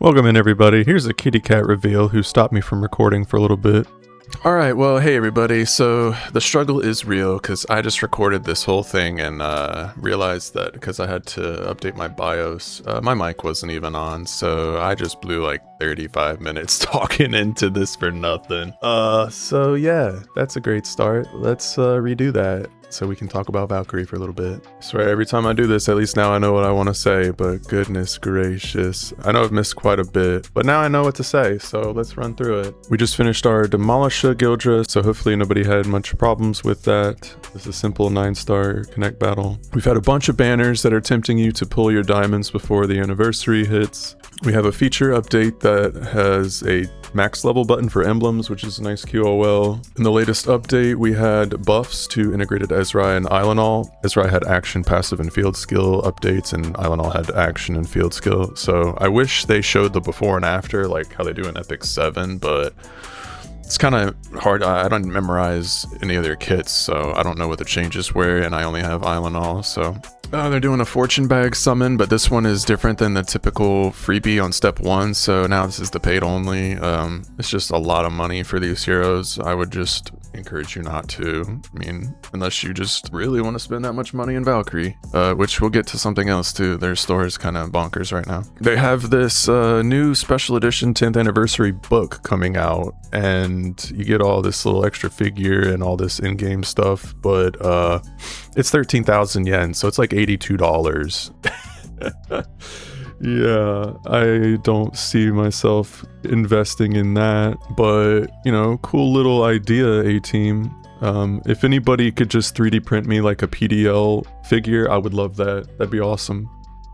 Welcome in, everybody. Here's a kitty cat reveal who stopped me from recording for a little bit. Alright, well, hey everybody. So the struggle is real because I just recorded this whole thing and realized that because I had to update my BIOS, my mic wasn't even on, so I just blew like 35 minutes talking into this for nothing. So yeah, that's a great start. Let's redo that so we can talk about Valkyrie for a little bit. So every time I do this, at least now I know what I want to say, but goodness gracious. I know I've missed quite a bit, but now I know what to say, so let's run through it. We just finished our Demolisher Gildra, so hopefully nobody had much problems with that. This is a simple 9-star connect battle. We've had a bunch of banners that are tempting you to pull your diamonds before the anniversary hits. We have a feature update that has a max level button for emblems, which is a nice QOL. In the latest update, we had buffs to integrated Ezreal and Ilanol. Ezreal had action, passive, and field skill updates, and Ilanol had action and field skill. So I wish they showed the before and after, like how they do in Epic 7, but it's kind of hard. I don't memorize any of their kits, so I don't know what the changes were, and I only have Ilanol, so... they're doing a fortune bag summon, but this one is different than the typical freebie on step 1, so now this is the paid only. It's just a lot of money for these heroes. I would just encourage you not to. I mean, unless you just really want to spend that much money in Valkyrie, which we'll get to something else too. Their store is kind of bonkers right now. They have this new special edition 10th anniversary book coming out, and you get all this little extra figure and all this in-game stuff, but it's 13,000 yen, so it's like $82. Yeah, I don't see myself investing in that, but you know, cool little idea, Ateam. If anybody could just 3D print me like a PDL figure, I would love that. That'd be awesome.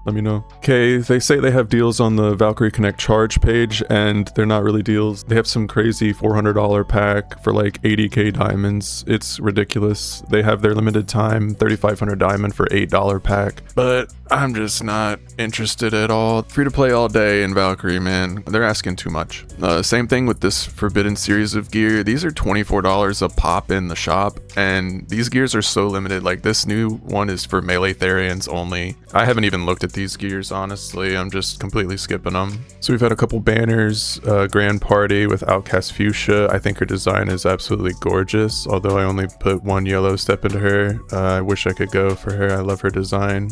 Let me know. Okay, they say they have deals on the Valkyrie Connect charge page, and they're not really deals. They have some crazy $400 pack for like 80k diamonds. It's ridiculous. They have their limited time 3500 diamond for $8 pack, but I'm just not interested at all. Free to play all day in Valkyrie, man. They're asking too much. Same thing with this Forbidden series of gear. These are $24 a pop in the shop, and these gears are so limited. Like this new one is for melee Therians only. I haven't even looked at these gears, honestly. I'm just completely skipping them. So we've had a couple banners. Grand Party with Outcast Fuchsia. I think her design is absolutely gorgeous, although I only put one yellow step into her. I wish I could go for her. I love her design.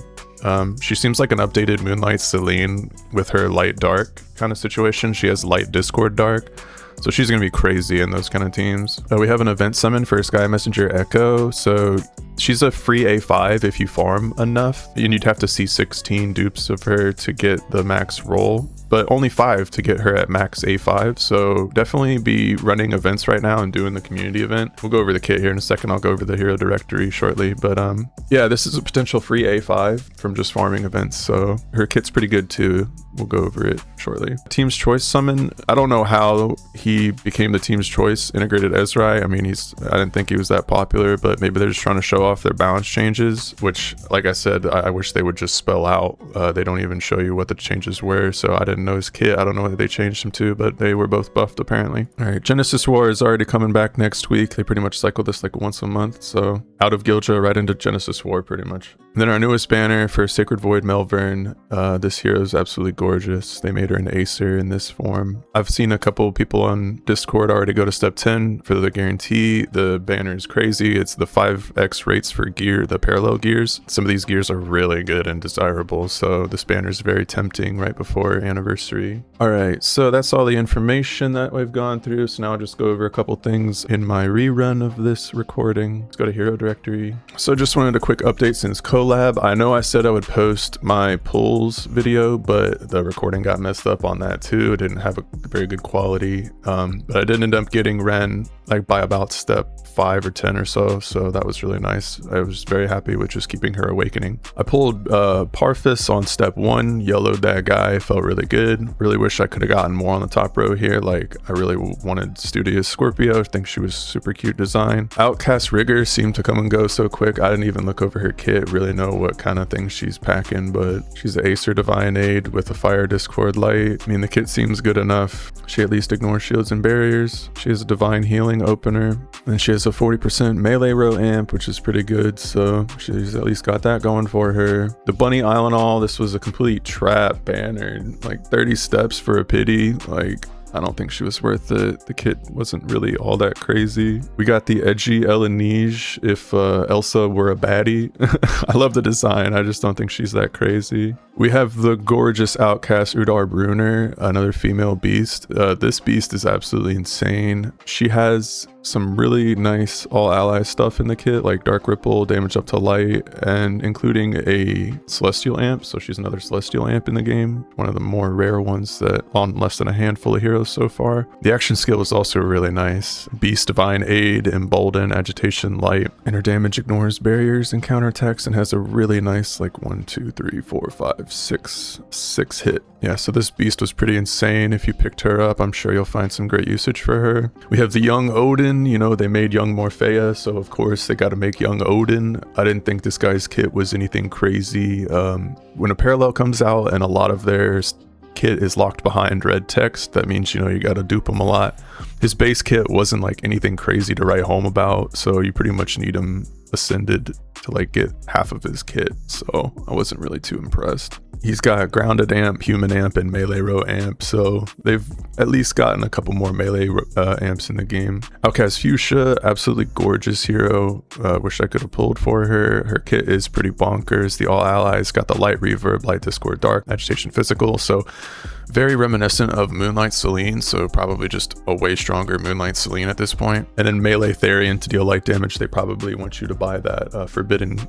She seems like an updated Moonlight Celine with her light dark kind of situation. She has light Discord dark, so she's gonna be crazy in those kind of teams. We have an event summon for Sky Messenger Echo, so she's a free A5 if you farm enough, and you'd have to see 16 dupes of her to get the max roll, but only 5 to get her at max A5, so definitely be running events right now and doing the community event. We'll go over the kit here in a second. I'll go over the hero directory shortly, but yeah, this is a potential free A5 from just farming events, so her kit's pretty good too. We'll go over it shortly. Team's Choice summon. I don't know how he became the Team's Choice integrated Ezreal. I mean, I didn't think he was that popular, but maybe they're just trying to show off their balance changes, which, like I said, I wish they would just spell out. They don't even show you what the changes were, so I didn't know his kit. I don't know what they changed him to, but they were both buffed apparently. All right, Genesis War is already coming back next week. They pretty much cycle this like once a month, so out of Gildra right into Genesis War pretty much. And then our newest banner for Sacred Void Melvern. This hero is absolutely gorgeous. They made her an Acer in this form. I've seen a couple people on Discord already go to step 10 for the guarantee. The banner is crazy. It's the 5x rates for gear, the parallel gears. Some of these gears are really good and desirable, so this banner is very tempting right before anniversary. All right, so that's all the information that we've gone through. So now I'll just go over a couple things in my rerun of this recording. Let's go to hero directory. So just wanted a quick update since collab. I know I said I would post my pulls video, but the recording got messed up on that too. It didn't have a very good quality, but I did end up getting Ren like by about step 5 or 10 or so, so that was really nice. I was very happy with just keeping her awakening. I pulled Parfus on step 1, yellowed that guy, felt really good. Really wish I could have gotten more on the top row here. Like I really wanted Studious Scorpio. I think she was super cute design. Outcast Rigger seemed to come and go so quick. I didn't even look over her kit. Really really know what kind of thing she's packing, but she's an Acer Divine Aid with a Fire Discord Light. I mean, the kit seems good enough. She at least ignores shields and barriers. She has a Divine Healing opener, and she has a 40% melee row amp, which is pretty good, so she's at least got that going for her. The Bunny Island, this was a complete trap banner, like 30 steps for a pity. Like, I don't think she was worth it. The kit wasn't really all that crazy. We got the edgy Elenige if Elsa were a baddie. I love the design. I just don't think she's that crazy. We have the gorgeous Outcast Udar Bruner, another female beast. This beast is absolutely insane. She has some really nice all ally stuff in the kit, like Dark Ripple, damage up to light, and including a Celestial Amp. So she's another Celestial Amp in the game, one of the more rare ones that on less than a handful of heroes so far. The action skill is also really nice. Beast Divine Aid, Embolden, Agitation, Light, and her damage ignores barriers and counterattacks and has a really nice like 1, 2, 3, 4, 5, 6 hit. Yeah, so this beast was pretty insane. If you picked her up, I'm sure you'll find some great usage for her. We have the Young Odin. You know, they made Young Morphea, so of course they got to make Young Odin. I didn't think this guy's kit was anything crazy. When a parallel comes out and a lot of their kit is locked behind red text, that means, you know, you got to dupe him a lot. His base kit wasn't like anything crazy to write home about, so you pretty much need him ascended to like get half of his kit, so I wasn't really too impressed. He's got Grounded Amp, Human Amp, and Melee Row Amp, so they've at least gotten a couple more Melee amps in the game. Outcast Fuchsia, absolutely gorgeous hero. Wish I could have pulled for her. Her kit is pretty bonkers. The All Allies got the Light Reverb, Light Discord Dark, Agitation Physical, so very reminiscent of Moonlight Celine, so probably just a way stronger Moonlight Celine at this point. And then Melee Therian to deal light damage. They probably want you to buy that Forbidden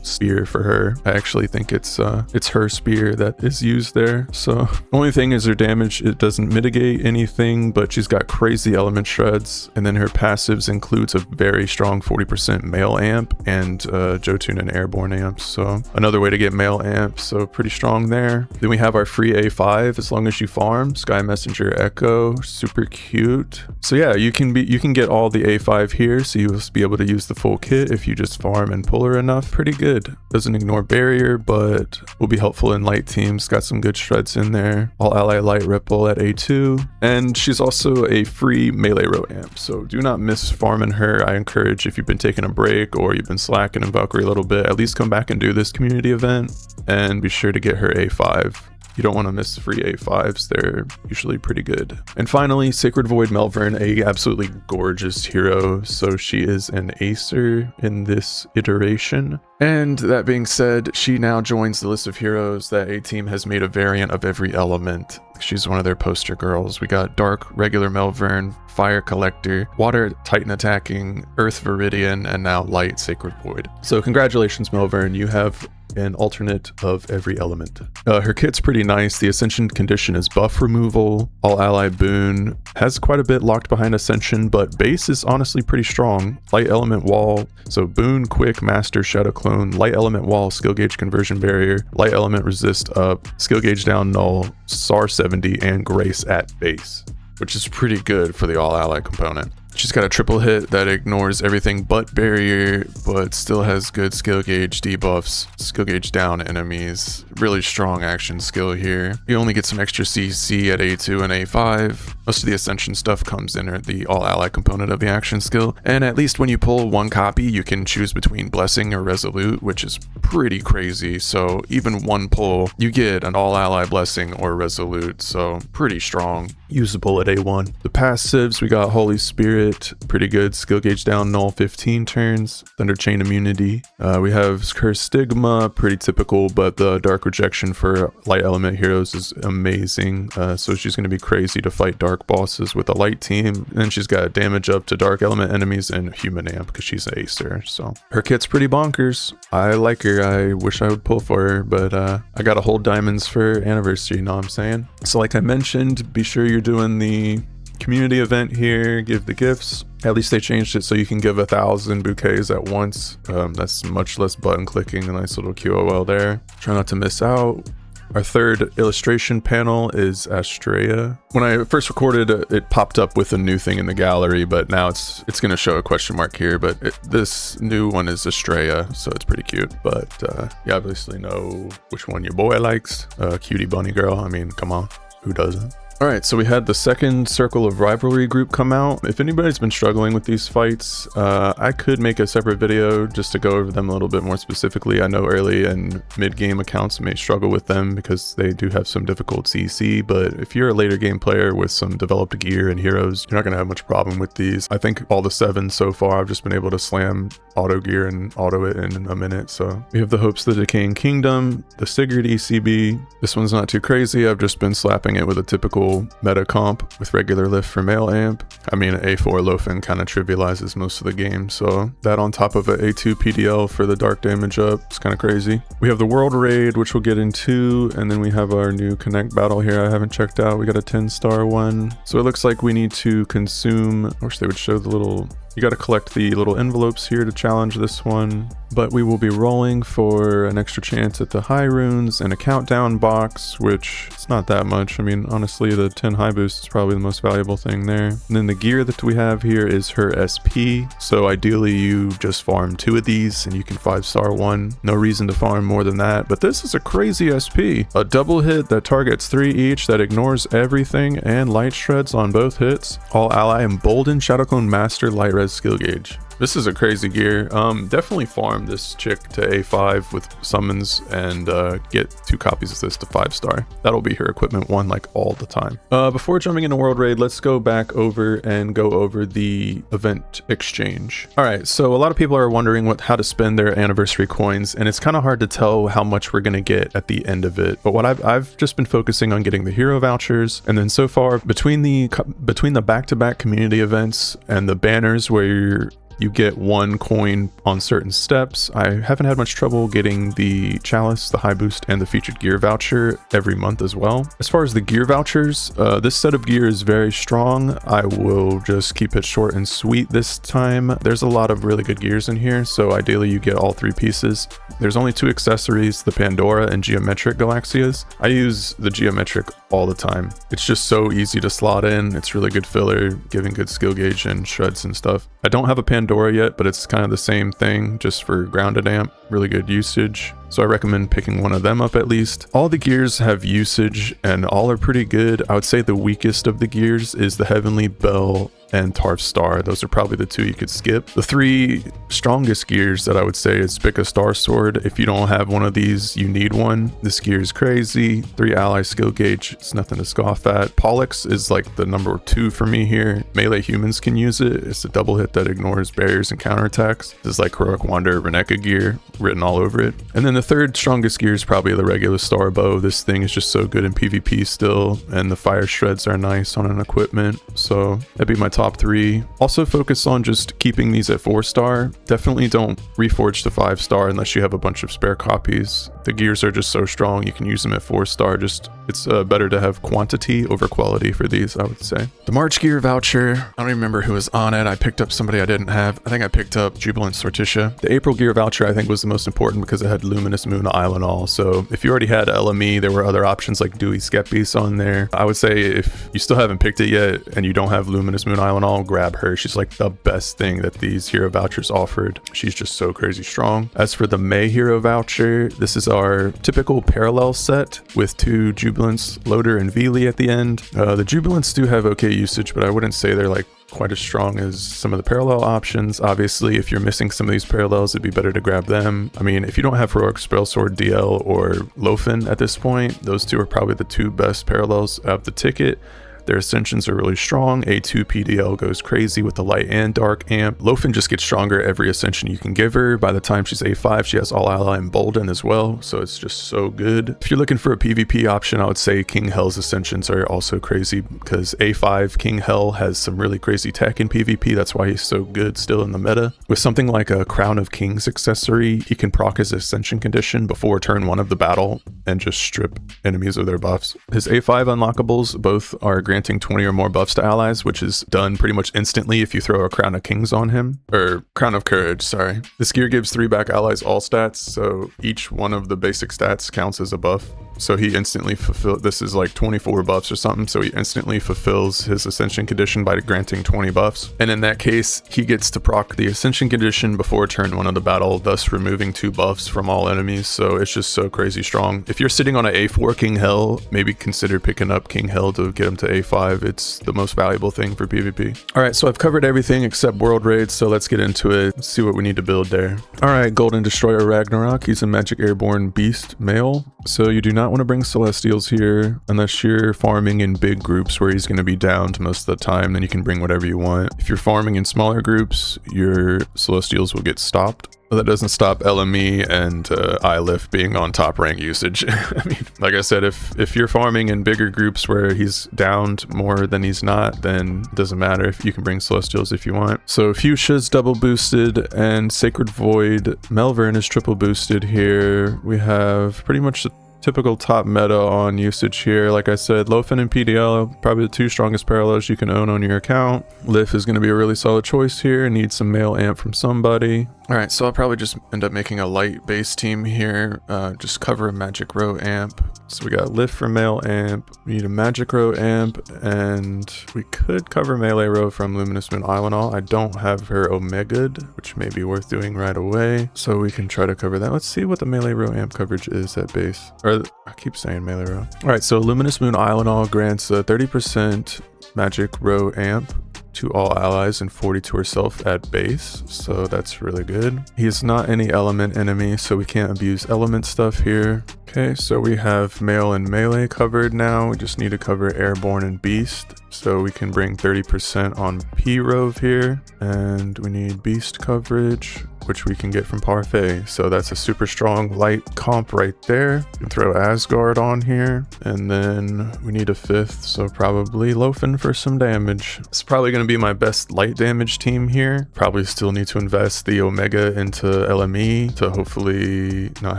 Spear for her. I actually think it's her spear that is used there. So only thing is her damage, it doesn't mitigate anything, but she's got crazy element shreds. And then her passives includes a very strong 40% male amp and Jotun and airborne amps. So another way to get male amps, so pretty strong there. Then we have our free A5 as long as you farm. Sky Messenger Echo, super cute. So yeah, you can get all the A5 here, so you'll be able to use the full kit if you just farm and pull her enough. Pretty good. Doesn't ignore barrier, but will be helpful in light teams. Got some good shreds in there. All ally light ripple at A2, and she's also a free melee row amp, so do not miss farming her. I encourage, if you've been taking a break or you've been slacking in Valkyrie a little bit, at least come back and do this community event and be sure to get her A5. You don't want to miss free A5s, they're usually pretty good. And finally, Sacred Void Melvern, a absolutely gorgeous hero. So she is an Acer in this iteration. And that being said, she now joins the list of heroes that Ateam has made a variant of every element. She's one of their poster girls. We got Dark Regular Melvern, Fire Collector, Water Titan Attacking, Earth Viridian, and now Light Sacred Void. So congratulations, Melvern, you have an alternate of every element. Her kit's pretty nice. The Ascension condition is buff removal. All ally boon has quite a bit locked behind Ascension, but base is honestly pretty strong. Light element wall, so boon, quick, master, shadow clone, light element wall, skill gauge conversion barrier, light element resist up, skill gauge down null, SAR 70, and grace at base, which is pretty good for the all ally component. She's got a triple hit that ignores everything but barrier, but still has good skill gauge debuffs, skill gauge down enemies. Really strong action skill here. You only get some extra CC at A2 and A5. Most of the Ascension stuff comes in the all ally component of the action skill. And at least when you pull one copy, you can choose between Blessing or Resolute, which is pretty crazy. So even one pull, you get an all ally Blessing or Resolute. So pretty strong. Usable at A1. The passives, we got Holy Spirit, pretty good. Skill gauge down null 15 turns. Thunder Chain immunity. We have Curse Stigma, pretty typical, but the Dark Rejection for light element heroes is amazing. So she's going to be crazy to fight dark bosses with a light team. And she's got damage up to dark element enemies and human amp because she's an Acer. So her kit's pretty bonkers. I like her. I wish I would pull for her, but I got to hold diamonds for anniversary, you know what I'm saying? So like I mentioned, be sure you're doing the community event here, give the gifts. At least they changed it so you can give 1,000 bouquets at once. That's much less button clicking, a nice little QOL there. Try not to miss out. Our third illustration panel is Astrea. When I first recorded, it popped up with a new thing in the gallery, but now it's going to show a question mark here. But this new one is Astrea, so it's pretty cute. But you obviously know which one your boy likes. Cutie bunny girl. I mean, come on, who doesn't? Alright, so we had the second Circle of Rivalry group come out. If anybody's been struggling with these fights, I could make a separate video just to go over them a little bit more specifically. I know early and mid-game accounts may struggle with them because they do have some difficult CC, but if you're a later game player with some developed gear and heroes, you're not going to have much problem with these. I think all the 7 so far, I've just been able to slam auto gear and auto it in a minute. So we have the Hopes of the Decaying Kingdom, the Sigurd ECB. This one's not too crazy. I've just been slapping it with a typical meta comp with regular lift for male amp. I mean, A4 Lofen kind of trivializes most of the game, so that on top of an A2 PDL for the dark damage up, it's kind of crazy. We have the World Raid, which we'll get into, and then we have our new Connect battle here I haven't checked out. We got a 10-star one. So it looks like we need to consume, I wish they would show the little, you got to collect the little envelopes here to challenge this one. But we will be rolling for an extra chance at the high runes and a countdown box, which it's not that much. I mean, honestly, the 10 high boost is probably the most valuable thing there. And then the gear that we have here is her SP. So ideally you just farm 2 of these and you can 5-star one. No reason to farm more than that. But this is a crazy SP. A double hit that targets 3 each that ignores everything and light shreds on both hits. All ally emboldened Shadowclone Master light res skill gauge. This is a crazy gear. Definitely farm this chick to A5 with summons and get 2 copies of this to 5-star. That'll be her equipment 1 like all the time. Before jumping into World Raid, let's go back over and go over the event exchange. All right, so a lot of people are wondering how to spend their anniversary coins, and it's kind of hard to tell how much we're gonna get at the end of it. But what I've just been focusing on getting the hero vouchers, and then so far between the back-to-back community events and the banners where you get 1 coin on certain steps, I haven't had much trouble getting the chalice, the high boost, and the featured gear voucher every month as well. As far as the gear vouchers, this set of gear is very strong. I will just keep it short and sweet this time. There's a lot of really good gears in here, so ideally you get all 3 pieces. There's only 2 accessories, the Pandora and Geometric Galaxias. I use the Geometric all the time. It's just so easy to slot in. It's really good filler, giving good skill gauge and shreds and stuff. I don't have a Pandora yet, but it's kind of the same thing, just for grounded amp. Really good usage. So I recommend picking one of them up at least. All the gears have usage and all are pretty good. I would say the weakest of the gears is the Heavenly Bell and Tarf Star. Those are probably the 2 you could skip. The 3 strongest gears that I would say is pick a Star Sword. If you don't have one of these, you need one. This gear is crazy. 3 ally skill gauge, it's nothing to scoff at. Pollux is like the number 2 for me here. Melee humans can use it. It's a double hit that ignores barriers and counterattacks. This is like Heroic Wanderer Reneka gear written all over it. And then the 3rd strongest gear is probably the regular Star Bow. This thing is just so good in PvP still, and the fire shreds are nice on an equipment. So that'd be my top 3. Also focus on just keeping these at 4-star. Definitely don't reforge to 5-star unless you have a bunch of spare copies. The gears are just so strong, you can use them at 4-star. Just it's better to have quantity over quality for these, I would say. The March gear voucher, I don't even remember who was on it. I picked up somebody I didn't have. I think I picked up Jubilant Sortitia. The April gear voucher I think was the most important because it had Luminous Moon Islanol. So if you already had LME, there were other options like Dewey Skepis on there. I would say if you still haven't picked it yet and you don't have Luminous Moon Islanol, grab her. She's like the best thing that these hero vouchers offered. She's just so crazy strong. As for the May hero voucher, this is our typical parallel set with 2 Jubilants, Loader and Vili at the end. The Jubilants do have okay usage, but I wouldn't say they're like quite as strong as some of the parallel options. Obviously, if you're missing some of these parallels, it'd be better to grab them. I mean, if you don't have Heroic Spell Sword DL or Lofen at this point, those 2 are probably the 2 best parallels of the ticket. Their ascensions are really strong. A2 PDL goes crazy with the light and dark amp. Lofen just gets stronger every ascension you can give her. By the time she's A5, she has all ally emboldened as well, so it's just so good. If you're looking for a PvP option, I would say King Hell's ascensions are also crazy because A5 King Hell has some really crazy tech in PvP. That's why he's so good still in the meta. With something like a Crown of Kings accessory, he can proc his ascension condition before turn 1 of the battle and just strip enemies of their buffs. His A5 unlockables both are granting 20 or more buffs to allies, which is done pretty much instantly if you throw a Crown of Kings on him. Or Crown of Courage, sorry. This gear gives 3 back allies all stats, so each one of the basic stats counts as a buff. So he instantly fulfill. This is like 24 buffs or something. So he instantly fulfills his Ascension condition by granting 20 buffs. And in that case, he gets to proc the Ascension condition before turn 1 of the battle, thus removing 2 buffs from all enemies. So it's just so crazy strong. If you're sitting on an A4 King Hell, maybe consider picking up King Hell to get him to A5. It's the most valuable thing for PvP. All right, so I've covered everything except world raids. So let's get into it. Let's see what we need to build there. All right, Golden Destroyer Ragnarok. He's a Magic Airborne Beast male. So you do not want to bring Celestials here unless you're farming in big groups where he's going to be downed most of the time. Then you can bring whatever you want. If you're farming in smaller groups, your Celestials will get stopped. That doesn't stop LME and ILIF being on top rank usage. I mean, like I said, if you're farming in bigger groups where he's downed more than he's not, then it doesn't matter if you can bring Celestials if you want. So Fuchsia's double boosted and Sacred Void. Melvern is triple boosted here. We have pretty much the typical top meta on usage here. Like I said, Lofen and PDL, probably the 2 strongest parallels you can own on your account. Lif is going to be a really solid choice here. Need some male amp from somebody. All right, so I'll probably just end up making a light base team here. Just cover a Magic Row amp. So we got Lif for male amp. We need a Magic Row amp, and we could cover Melee Row from Luminous Moon Islandall. I don't have her Omega'd, which may be worth doing right away. So we can try to cover that. Let's see what the Melee Row amp coverage is at base. Or I keep saying Melee Row. All right, so Luminous Moon Islandall grants a 30% Magic Row amp to all allies and 40 to herself at base, so that's really good. He is not any element enemy, so we can't abuse element stuff here. Okay, so we have male and melee covered now. We just need to cover airborne and beast, so we can bring 30% on P-Rove here, and we need beast coverage, which we can get from Parfait. So that's a super strong light comp right there. You can throw Asgard on here, and then we need a 5th, so probably Lofen for some damage. It's probably going to be my best light damage team here. Probably still need to invest the Omega into LME to hopefully not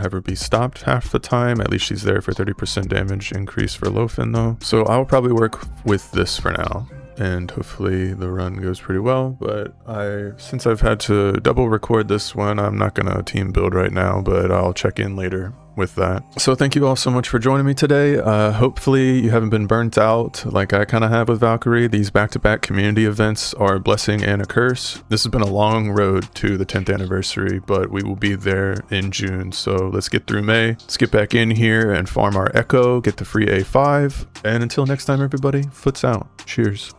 have her be stopped half the time. At least she's there for 30% damage increase for Lofen though. So I'll probably work with this for now, and hopefully the run goes pretty well. But since I've had to double record this one, I'm not gonna team build right now, but I'll check in later with that. So thank you all so much for joining me today. Hopefully you haven't been burnt out like I kind of have with Valkyrie. These back-to-back community events are a blessing and a curse. This has been a long road to the 10th anniversary, but we will be there in June. So let's get through May. Let's get back in here and farm our Echo, get the free A5. And until next time, everybody, foots out. Cheers.